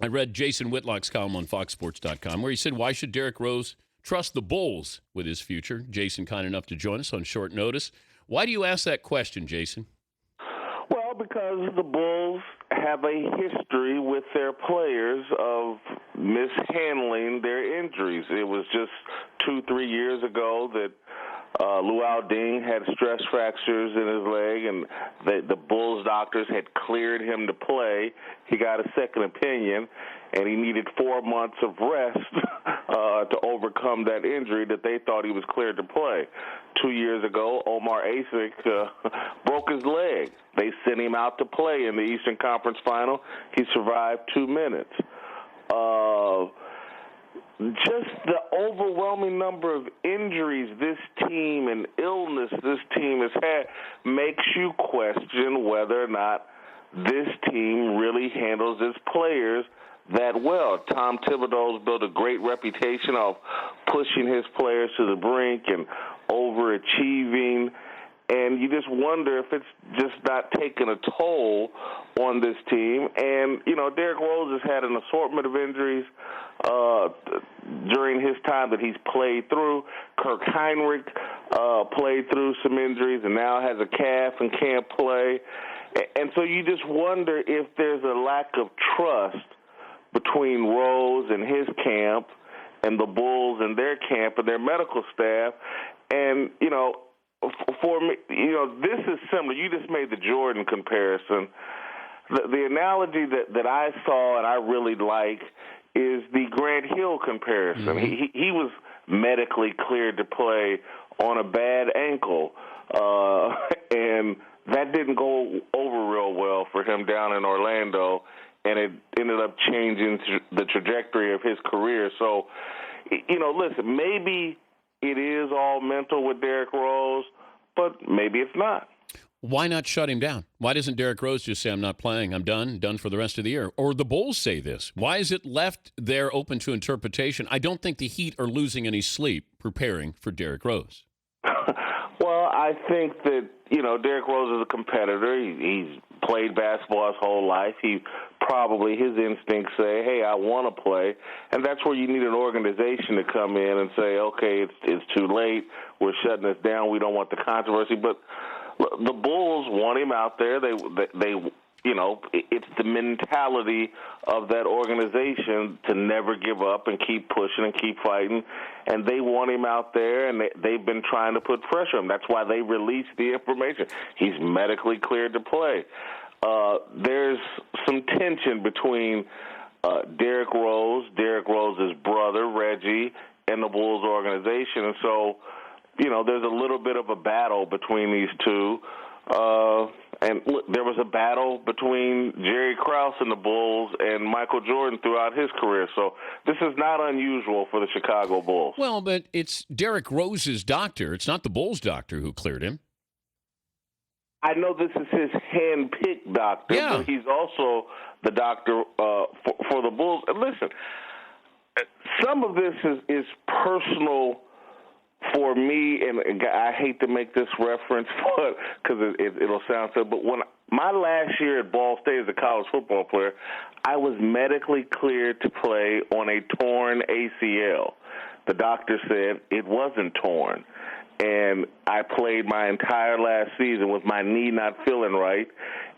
I read Jason Whitlock's column on FoxSports.com where he said, why should Derrick Rose trust the Bulls with his future? Jason, kind enough to join us on short notice. Why do you ask that question, Jason? Well, because the Bulls have a history with their players of mishandling their injuries. It was just 2-3 years ago that Luau Ding had stress fractures in his leg, and the Bulls doctors had cleared him to play. He got a second opinion, and he needed 4 months of rest to overcome that injury that they thought he was cleared to play. 2 years ago, Omar Asic broke his leg. They sent him out to play in the Eastern Conference Final. He survived 2 minutes. Just the overwhelming number of injuries this team and illness this team has had makes you question whether or not this team really handles its players that well. Tom Thibodeau's built a great reputation of pushing his players to the brink and overachieving, and you just wonder if it's just not taking a toll on this team. And, you know, Derrick Rose has had an assortment of injuries during his time that he's played through. Kirk Heinrich played through some injuries and now has a calf and can't play. And so you just wonder if there's a lack of trust between Rose and his camp and the Bulls and their camp and their medical staff. And, you know, for me, you know, this is similar. You just made the Jordan comparison. The analogy that I saw and I really like is the Grant Hill comparison. Mm-hmm. He was medically cleared to play on a bad ankle, and that didn't go over real well for him down in Orlando, and it ended up changing the trajectory of his career. So, you know, listen, maybe it is all mental with Derrick Rose, but maybe it's not. Why not shut him down? Why doesn't Derrick Rose just say, I'm not playing, I'm done for the rest of the year? Or the Bulls say this. Why is it left there open to interpretation? I don't think the Heat are losing any sleep preparing for Derrick Rose. Well, I think that, you know, Derrick Rose is a competitor. He's played basketball his whole life. His instincts say, hey, I want to play. And that's where you need an organization to come in and say, okay, it's too late. We're shutting this down. We don't want the controversy. But the Bulls want him out there. They you know, it's the mentality of that organization to never give up and keep pushing and keep fighting. And they want him out there, and they've been trying to put pressure on him. That's why they released the information. He's medically cleared to play. There's some tension between Derrick Rose's brother, Reggie, and the Bulls organization. And so, you know, there's a little bit of a battle between these two. And look, there was a battle between Jerry Krause and the Bulls and Michael Jordan throughout his career. So this is not unusual for the Chicago Bulls. Well, but it's Derrick Rose's doctor. It's not the Bulls' doctor who cleared him. I know this is his hand-picked doctor, yeah, but he's also the doctor for the Bulls. And listen, some of this is personal for me, and I hate to make this reference, but because it'll sound so. But when my last year at Ball State as a college football player, I was medically cleared to play on a torn ACL. The doctor said it wasn't torn, and I played my entire last season with my knee not feeling right.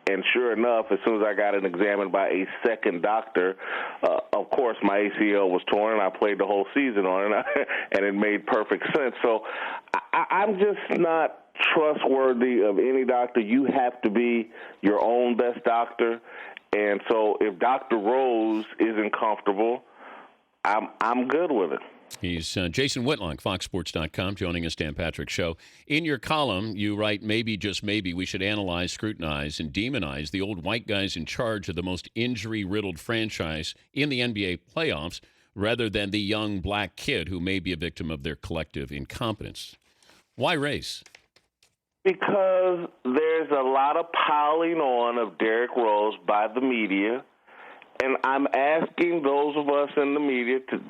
And sure enough, as soon as I got it examined by a second doctor, of course my ACL was torn, and I played the whole season on it, and it made perfect sense. So I'm just not trustworthy of any doctor. You have to be your own best doctor. And so if Dr. Rose isn't comfortable, I'm good with it. He's Jason Whitlock, FoxSports.com, joining us, Dan Patrick Show. In your column, you write, maybe, just maybe, we should analyze, scrutinize, and demonize the old white guys in charge of the most injury-riddled franchise in the NBA playoffs rather than the young black kid who may be a victim of their collective incompetence. Why race? Because there's a lot of piling on of Derrick Rose by the media. And I'm asking those of us in the media to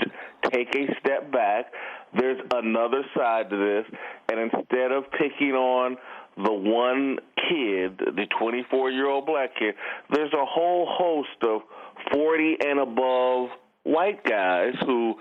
take a step back. There's another side to this. And instead of picking on the one kid, the 24-year-old black kid. There's a whole host of 40 and above white guys who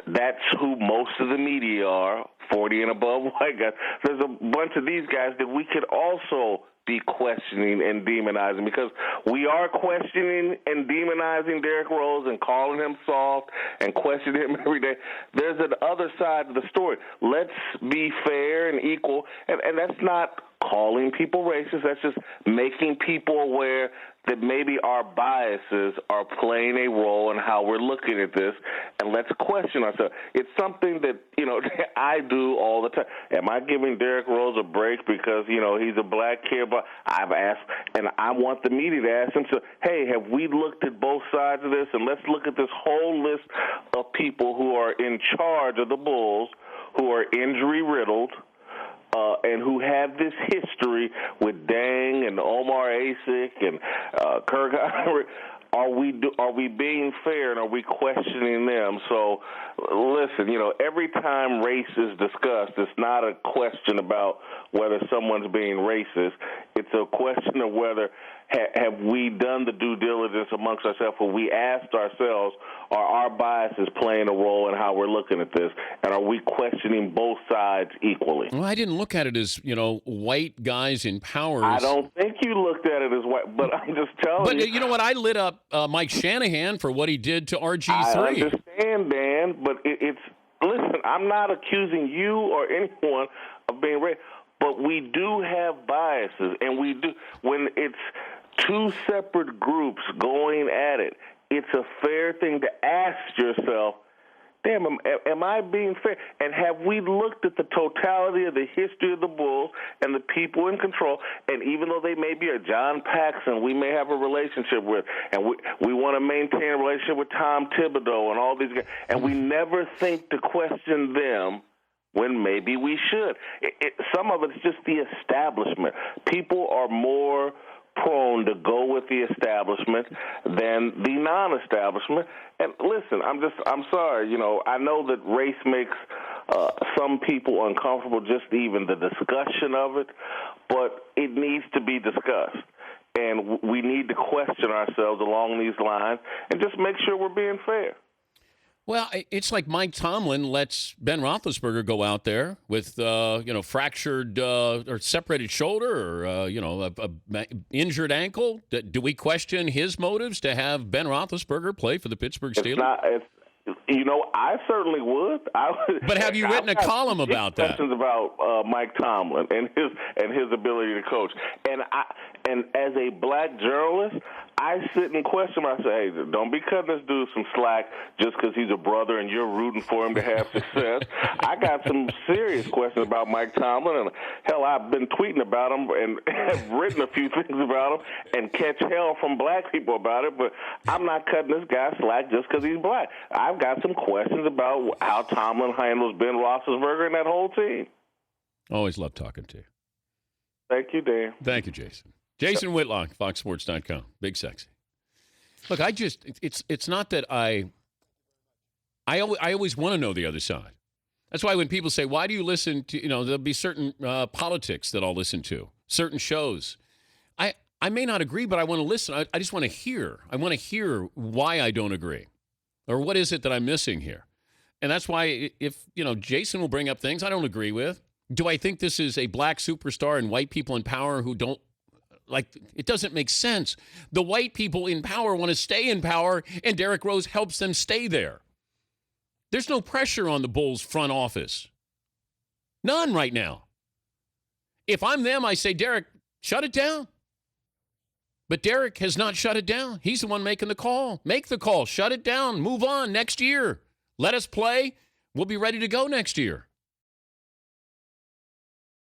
that's who most of the media are, 40 and above white guys. There's a bunch of these guys that we could also be questioning and demonizing, because we are questioning and demonizing Derrick Rose and calling him soft and questioning him every day. There's an other side of the story. Let's be fair and equal, and that's not calling people racist. That's just making people aware that maybe our biases are playing a role in how we're looking at this, and let's question ourselves. It's something that, I do all the time. Am I giving Derrick Rose a break because, he's a black kid? But I've asked, and I want the media to ask him, so, hey, have we looked at both sides of this? And let's look at this whole list of people who are in charge of the Bulls, who are injury-riddled, and who have this history with Dang and Omar Asik and Kirk. Are we being fair, and are we questioning them? So, listen, every time race is discussed, it's not a question about whether someone's being racist. It's a question of whether have we done the due diligence amongst ourselves, where we asked ourselves, are our biases playing a role in how we're looking at this, and are we questioning both sides equally? Well, I didn't look at it as, white guys in power. I don't think you looked at it as white, but I'm just telling you. But you know what? I lit up Mike Shanahan for what he did to RG3. I understand, Dan, but listen, I'm not accusing you or anyone of being racist, but we do have biases, and we do when it's two separate groups going at it. It's a fair thing to ask yourself, damn, am I being fair? And have we looked at the totality of the history of the Bulls and the people in control? And even though they may be a John Paxson we may have a relationship with, and we want to maintain a relationship with Tom Thibodeau and all these guys, and we never think to question them when maybe we should. Some of it's just the establishment. People are more prone to go with the establishment than the non-establishment. And listen, I'm sorry, I know that race makes some people uncomfortable, just even the discussion of it, but it needs to be discussed. And we need to question ourselves along these lines and just make sure we're being fair. Well, it's like Mike Tomlin lets Ben Roethlisberger go out there with, fractured or separated shoulder or, a injured ankle. Do we question his motives to have Ben Roethlisberger play for the Pittsburgh Steelers? I certainly would. But have you written a column about that? Questions about Mike Tomlin and his ability to coach. And as a black journalist, I sit and question myself. Hey, don't be cutting this dude some slack just because he's a brother and you're rooting for him to have success. I got some serious questions about Mike Tomlin, and hell, I've been tweeting about him and have written a few things about him and catch hell from black people about it. But I'm not cutting this guy slack just because he's black. I've got some questions about how Tomlin handles Ben Roethlisberger and that whole team. Always love talking to you. Thank you, Dan. Thank you, Jason. Jason Whitlock, FoxSports.com. Big sexy. Look, it's not that I always want to know the other side. That's why when people say, why do you listen to, there'll be certain politics that I'll listen to, certain shows. I may not agree, but I want to listen. I just want to hear. I want to hear why I don't agree. Or what is it that I'm missing here? And that's why if, Jason will bring up things I don't agree with. Do I think this is a black superstar and white people in power who don't, it doesn't make sense. The white people in power want to stay in power, and Derrick Rose helps them stay there. There's no pressure on the Bulls front office. None right now. If I'm them, I say, Derrick, shut it down. But Derrick has not shut it down. He's the one making the call. Make the call. Shut it down. Move on next year. Let us play. We'll be ready to go next year.